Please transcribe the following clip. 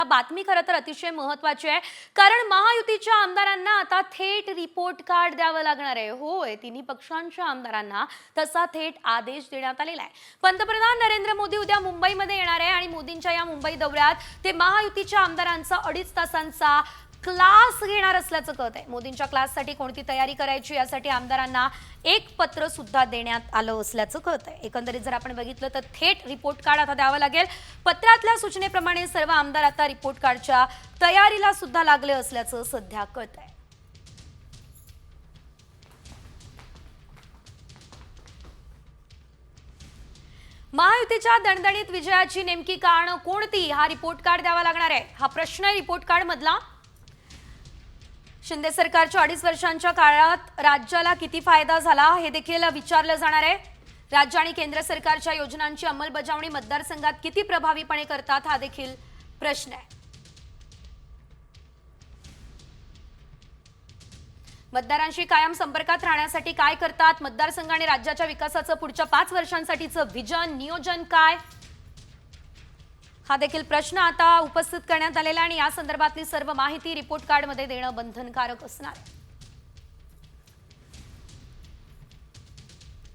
बातमी खरं तर अतिशय महत्त्वाची आहे, कारण महायुतीच्या आमदारांना आता थेट रिपोर्ट कार्ड द्यावं लागणार आहे. होय, तिन्ही पक्षांच्या आमदारांना तसा थेट आदेश देण्यात आलेला आहे. पंतप्रधान नरेंद्र मोदी उद्या मुंबईमध्ये येणार आहे आणि मोदींच्या या मुंबई दौऱ्यात ते महायुतीच्या आमदारांचा 2.5 तासांचा क्लास घेणार असल्याचं कळत आहे. मोदींच्या क्लाससाठी कोणती तयारी करायची यासाठी आमदारांना एक पत्र सुद्धा देण्यात आलं असल्याचं कळत आहे. एकंदरीत जर आपण बघितलं तर थेट रिपोर्ट कार्ड आता द्यावं लागेल. पत्रातल्या सूचनेप्रमाणे सर्व आमदार आता रिपोर्ट कार्डच्या तयारीला सुद्धा लागले असल्याचं सध्या कळत आहे. महायुतीच्या दणदणीत विजयाची नेमकी कारणं कोणती, हा रिपोर्ट कार्ड द्यावा लागणार आहे. हा प्रश्न आहे रिपोर्ट कार्ड मधला. शिंदे सरकारच्या 2.5 वर्षांच्या काळात राज्याला किती फायदा झाला हे देखील विचारलं जाणार आहे. राज्य आणि केंद्र सरकारच्या योजनांची अंमलबजावणी मतदारसंघात किती प्रभावीपणे करतात हा देखील प्रश्न आहे. मतदारांशी कायम संपर्कात राहण्यासाठी काय करतात, मतदारसंघ आणि राज्याच्या विकासाचं पुढच्या 5 वर्षांसाठीचं विजन नियोजन काय, हा देखील प्रश्न आता उपस्थित करण्यात आलेला आणि या संदर्भातली सर्व माहिती रिपोर्ट कार्ड मध्ये देणं बंधनकारक असणार आहे.